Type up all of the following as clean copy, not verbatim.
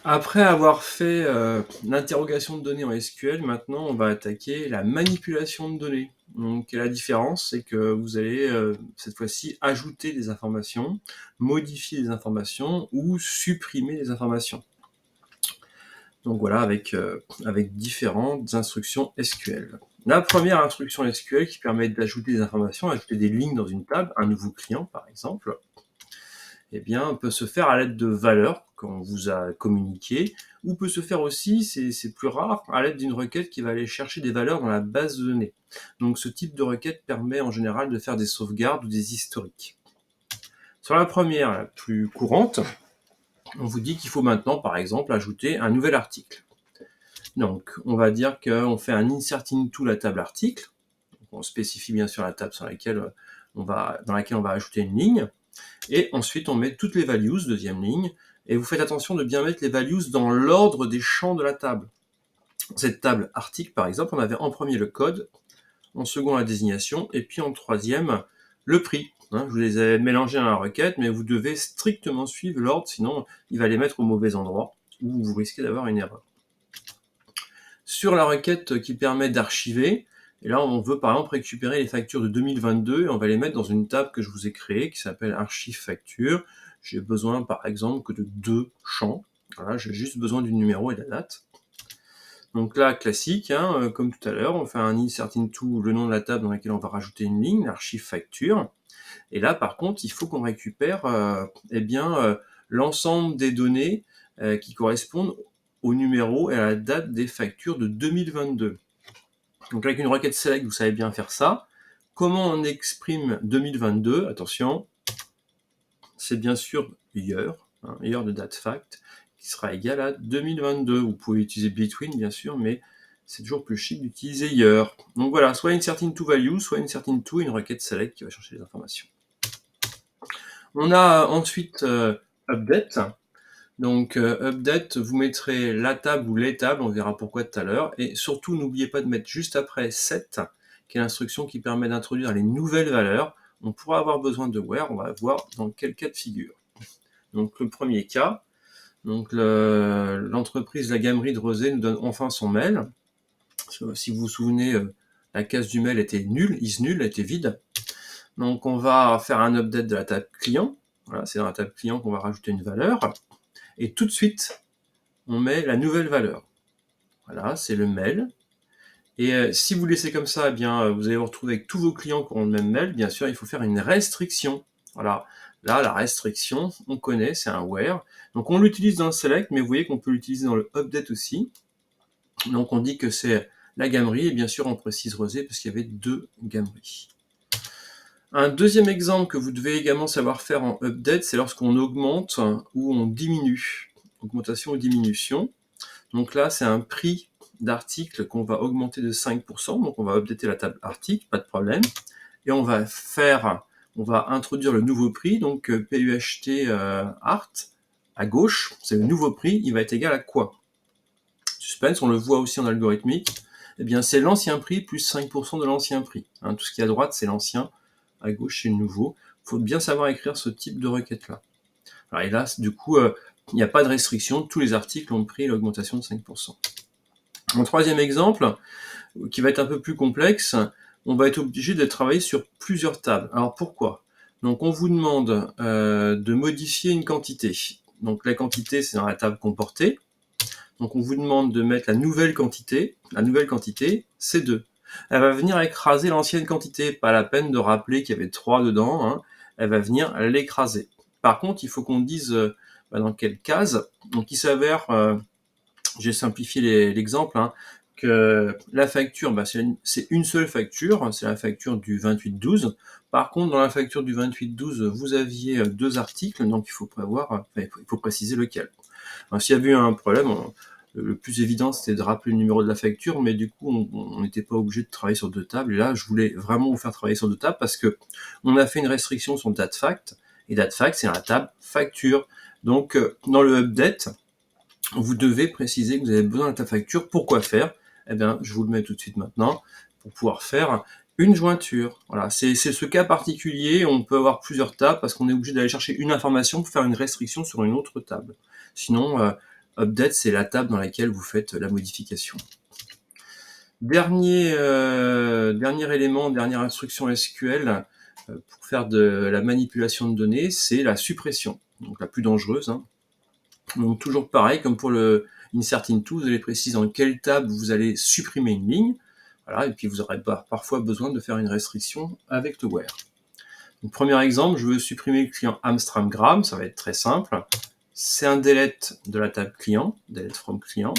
Après avoir fait l'interrogation de données en SQL, maintenant on va attaquer la manipulation de données. Donc la différence, c'est que vous allez cette fois-ci ajouter des informations, modifier des informations ou supprimer des informations. Donc voilà, avec différentes instructions SQL. La première instruction SQL qui permet d'ajouter des informations, ajouter des lignes dans une table, un nouveau client par exemple, eh bien, peut se faire à l'aide de valeurs qu'on vous a communiquées, ou peut se faire aussi, c'est plus rare, à l'aide d'une requête qui va aller chercher des valeurs dans la base de données. Donc ce type de requête permet en général de faire des sauvegardes ou des historiques. Sur la première, la plus courante, on vous dit qu'il faut maintenant, par exemple, ajouter un nouvel article. Donc, on va dire qu'on fait un insert into la table article. Donc, on spécifie bien sûr la table dans laquelle on va ajouter une ligne. Et ensuite, on met toutes les values, deuxième ligne, et vous faites attention de bien mettre les values dans l'ordre des champs de la table. Cette table article, par exemple, on avait en premier le code, en second la désignation, et puis en troisième, le prix. Je vous les ai mélangés dans la requête, mais vous devez strictement suivre l'ordre, sinon il va les mettre au mauvais endroit, ou vous risquez d'avoir une erreur. Sur la requête qui permet d'archiver, et là on veut par exemple récupérer les factures de 2022 et on va les mettre dans une table que je vous ai créée qui s'appelle archive facture. J'ai besoin par exemple que de 2 champs. Voilà, j'ai juste besoin du numéro et de la date. Donc là, classique, comme tout à l'heure, on fait un insert into le nom de la table dans laquelle on va rajouter une ligne, l'archive facture. Et là, par contre, il faut qu'on récupère l'ensemble des données qui correspondent au numéro et à la date des factures de 2022. Donc avec une requête select, vous savez bien faire ça. Comment on exprime 2022 ? Attention, c'est bien sûr year, year de date fact, qui sera égal à 2022. Vous pouvez utiliser between, bien sûr, mais c'est toujours plus chic d'utiliser year. Donc voilà, soit insert into value, soit insert into une requête select qui va chercher les informations. On a ensuite update. Donc update, vous mettrez la table ou les tables, on verra pourquoi tout à l'heure. Et surtout, n'oubliez pas de mettre juste après set, qui est l'instruction qui permet d'introduire les nouvelles valeurs. On pourra avoir besoin de where, on va voir dans quel cas de figure. Donc le premier cas, donc l'entreprise La Gamerie de Rezé nous donne enfin son mail. Si vous vous souvenez, la case du mail était nulle, is null, était vide. Donc on va faire un update de la table client. Voilà, c'est dans la table client qu'on va rajouter une valeur. Et tout de suite, on met la nouvelle valeur. Voilà, c'est le mail. Et si vous laissez comme ça, eh bien, vous allez vous retrouver avec tous vos clients qui auront le même mail. Bien sûr, il faut faire une restriction. Voilà, là, la restriction, on connaît, c'est un where. Donc on l'utilise dans le select, mais vous voyez qu'on peut l'utiliser dans le update aussi. Donc on dit que c'est la gamerie, et bien sûr on précise Rezé parce qu'il y avait 2 gameries. Un deuxième exemple que vous devez également savoir faire en update, c'est lorsqu'on augmente ou on diminue. Augmentation ou diminution. Donc là, c'est un prix d'article qu'on va augmenter de 5%. Donc on va updater la table article, pas de problème. Et on va introduire le nouveau prix, donc PUHT art, à gauche, c'est le nouveau prix, il va être égal à quoi ? Suspense, on le voit aussi en algorithmique. Eh bien, c'est l'ancien prix plus 5% de l'ancien prix. Tout ce qui est à droite, c'est l'ancien. À gauche, c'est le nouveau. Il faut bien savoir écrire ce type de requête-là. Alors, et là, du coup, il n'y a pas de restriction. Tous les articles ont pris l'augmentation de 5%. Mon troisième exemple, qui va être un peu plus complexe, on va être obligé de travailler sur plusieurs tables. Alors pourquoi ? Donc on vous demande de modifier une quantité. Donc la quantité, c'est dans la table comportée. Donc on vous demande de mettre la nouvelle quantité. La nouvelle quantité, c'est 2. Elle va venir écraser l'ancienne quantité. Pas la peine de rappeler qu'il y avait 3 dedans. Elle va venir l'écraser. Par contre, il faut qu'on dise dans quelle case. Donc il s'avère, j'ai simplifié l'exemple, que la facture, c'est une seule facture, c'est la facture du 28-12. Par contre, dans la facture du 28-12, vous aviez 2 articles, donc il faut préciser lequel. Alors, s'il y avait eu un problème, le plus évident, c'était de rappeler le numéro de la facture, mais du coup, on n'était pas obligé de travailler sur 2 tables. Et là, je voulais vraiment vous faire travailler sur 2 tables parce que on a fait une restriction sur DateFact, et DateFact, c'est dans la table facture. Donc, dans le update, vous devez préciser que vous avez besoin de ta facture. Pourquoi faire ? Eh bien, je vous le mets tout de suite maintenant, pour pouvoir faire une jointure. Voilà, c'est ce cas particulier, on peut avoir plusieurs tables, parce qu'on est obligé d'aller chercher une information pour faire une restriction sur une autre table. Sinon, update, c'est la table dans laquelle vous faites la modification. Dernier élément, dernière instruction SQL pour faire de la manipulation de données, c'est la suppression, donc la plus dangereuse. Donc toujours pareil, comme pour le insert into, vous allez préciser dans quelle table vous allez supprimer une ligne. Voilà, et puis vous aurez parfois besoin de faire une restriction avec le where. Donc, premier exemple, je veux supprimer le client Amstramgram, ça va être très simple. C'est un delete de la table client, delete from client.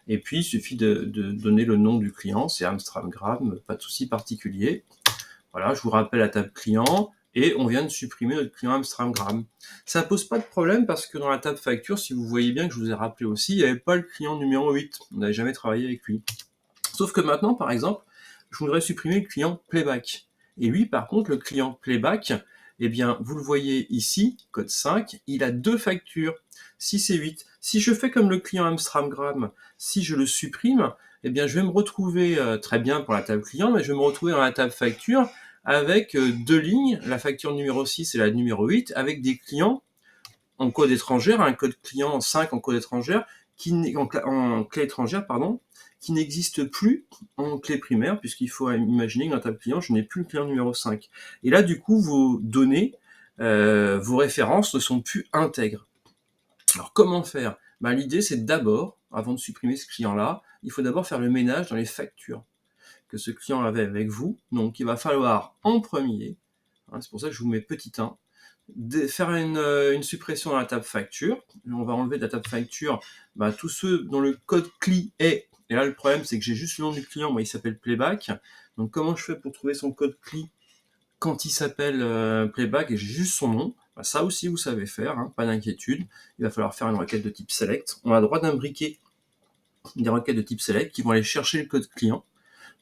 Et puis, il suffit de donner le nom du client, c'est Amstramgram, pas de souci particulier. Voilà, je vous rappelle la table client, et on vient de supprimer notre client Amstramgram. Ça ne pose pas de problème parce que dans la table facture, si vous voyez bien que je vous ai rappelé aussi, il n'y avait pas le client numéro 8. On n'avait jamais travaillé avec lui. Sauf que maintenant, par exemple, je voudrais supprimer le client playback. Et lui, par contre, le client playback, eh bien, vous le voyez ici, code 5, il a deux factures, 6 et 8. Si je fais comme le client Amstramgram, si je le supprime, eh bien, je vais me retrouver, très bien pour la table client, mais je vais me retrouver dans la table facture avec deux lignes, la facture numéro 6 et la numéro 8, avec des clients en code étrangère, un code client 5 en code étrangère, en clé étrangère, pardon, qui n'existe plus en clé primaire, puisqu'il faut imaginer que dans la table client, je n'ai plus le client numéro 5. Et là, du coup, vos données, vos références ne sont plus intègres. Alors, comment faire? L'idée, c'est d'abord, avant de supprimer ce client-là, il faut d'abord faire le ménage dans les factures que ce client avait avec vous. Donc, il va falloir en premier, c'est pour ça que je vous mets petit 1, faire une suppression dans la table facture. On va enlever de la table facture tous ceux dont le code CLI est, et là le problème c'est que j'ai juste le nom du client, moi il s'appelle Playback, donc comment je fais pour trouver son code CLI quand il s'appelle Playback et j'ai juste son nom? Ça aussi vous savez faire, pas d'inquiétude. Il va falloir faire une requête de type select. On a le droit d'imbriquer des requêtes de type select qui vont aller chercher le code client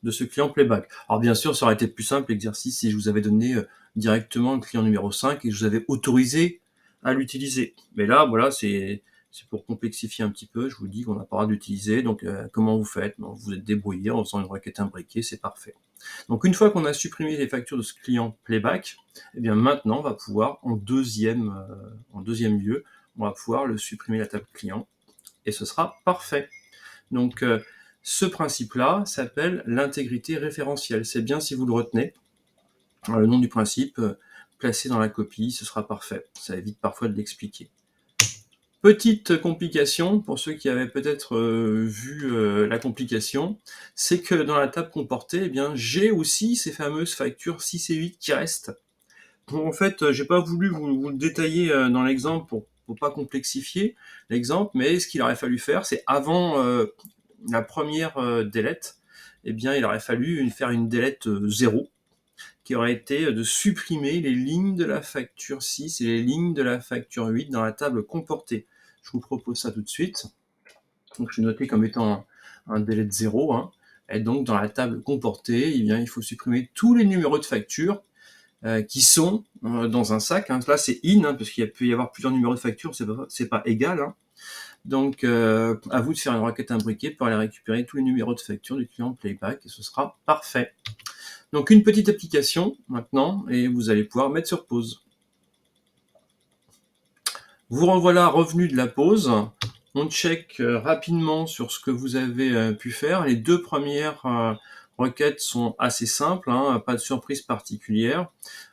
de ce client playback. Alors bien sûr, ça aurait été plus simple l'exercice si je vous avais donné directement le client numéro 5 et que je vous avais autorisé à l'utiliser. Mais là, voilà, c'est pour complexifier un petit peu. Je vous dis qu'on n'a pas le droit d'utiliser. Donc, comment vous faites? Vous êtes débrouillé en faisant une requête imbriquée, c'est parfait. Donc, une fois qu'on a supprimé les factures de ce client playback, eh bien maintenant, on va pouvoir, en deuxième lieu, on va pouvoir le supprimer la table client et ce sera parfait. Donc, ce principe-là s'appelle l'intégrité référentielle. C'est bien si vous le retenez. Le nom du principe, placé dans la copie, ce sera parfait. Ça évite parfois de l'expliquer. Petite complication, pour ceux qui avaient peut-être vu la complication, c'est que dans la table comportée, eh bien, j'ai aussi ces fameuses factures 6 et 8 qui restent. En fait, j'ai pas voulu vous le détailler dans l'exemple pour pas complexifier l'exemple, mais ce qu'il aurait fallu faire, c'est avant la première delete, eh bien, il aurait fallu faire une delete 0, qui aurait été de supprimer les lignes de la facture 6 et les lignes de la facture 8 dans la table comportée. Je vous propose ça tout de suite. Donc, je vais noter comme étant un delete 0. Et donc, dans la table comportée, eh bien, il faut supprimer tous les numéros de facture qui sont dans un sac. Là, c'est in, parce qu'il peut y avoir plusieurs numéros de facture, c'est pas égal. Donc, à vous de faire une requête imbriquée pour aller récupérer tous les numéros de facture du client playback et ce sera parfait. Donc, une petite application maintenant et vous allez pouvoir mettre sur pause. Vous revoilà revenu de la pause. On check rapidement sur ce que vous avez pu faire. Les deux premières requêtes sont assez simples, pas de surprise particulière.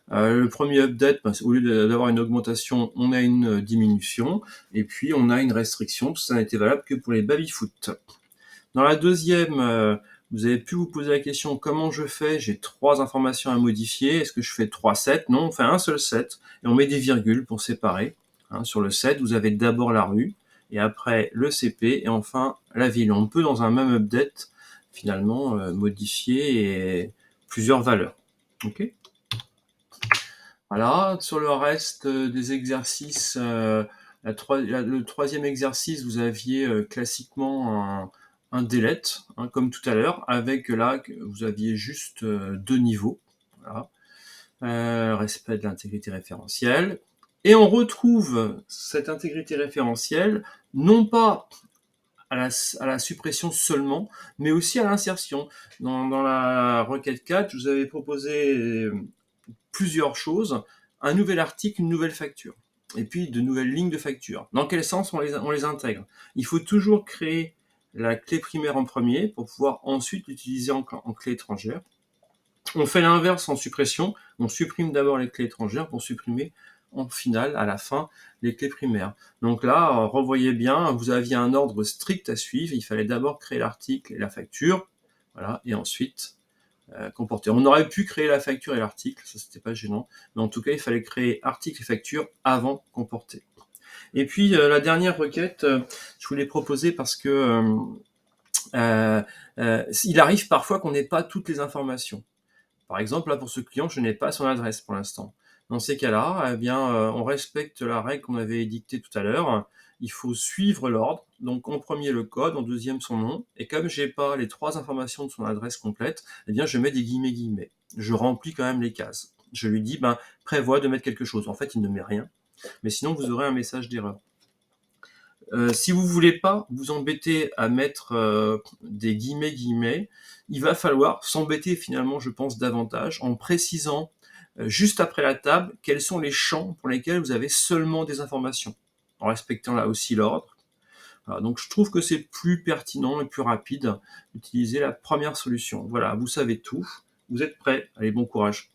Le premier update, au lieu d'avoir une augmentation, on a une diminution, et puis on a une restriction, parce que ça n'était valable que pour les baby-foot. Dans la deuxième, vous avez pu vous poser la question, comment je fais? J'ai 3 informations à modifier, est-ce que je fais 3 sets? Non, on fait un seul set, et on met des virgules pour séparer. Sur le set, vous avez d'abord la rue, et après le CP, et enfin la ville. On peut, dans un même update, finalement, modifier plusieurs valeurs. Ok? Voilà, sur le reste des exercices, le troisième exercice, vous aviez classiquement un delete, comme tout à l'heure, avec là, vous aviez juste 2 niveaux. Voilà. Respect de l'intégrité référentielle. Et on retrouve cette intégrité référentielle, non pas à la suppression seulement, mais aussi à l'insertion. Dans la requête 4, je vous avais proposé plusieurs choses, un nouvel article, une nouvelle facture. et puis de nouvelles lignes de facture. Dans quel sens on les intègre? Il faut toujours créer la clé primaire en premier pour pouvoir ensuite l'utiliser en clé étrangère. On fait l'inverse en suppression, on supprime d'abord les clés étrangères pour supprimer en finale, à la fin, les clés primaires. Donc là, revoyez bien, vous aviez un ordre strict à suivre, il fallait d'abord créer l'article et la facture, voilà, et ensuite comporter. On aurait pu créer la facture et l'article, ça c'était pas gênant, mais en tout cas il fallait créer article et facture avant comporter. Et puis la dernière requête, je voulais proposer parce que il arrive parfois qu'on n'ait pas toutes les informations. Par exemple, là, pour ce client, je n'ai pas son adresse pour l'instant. Dans ces cas-là, eh bien, on respecte la règle qu'on avait édictée tout à l'heure. Il faut suivre l'ordre. Donc, en premier, le code, en deuxième, son nom. Et comme j'ai pas les 3 informations de son adresse complète, eh bien, je mets des guillemets. Je remplis quand même les cases. Je lui dis, ben, prévois de mettre quelque chose. En fait, il ne met rien. Mais sinon, vous aurez un message d'erreur. Si vous voulez pas vous embêter à mettre des guillemets, il va falloir s'embêter finalement, je pense, davantage en précisant juste après la table quels sont les champs pour lesquels vous avez seulement des informations, en respectant là aussi l'ordre. Voilà, donc je trouve que c'est plus pertinent et plus rapide d'utiliser la première solution. Voilà, vous savez tout, vous êtes prêts, allez, bon courage.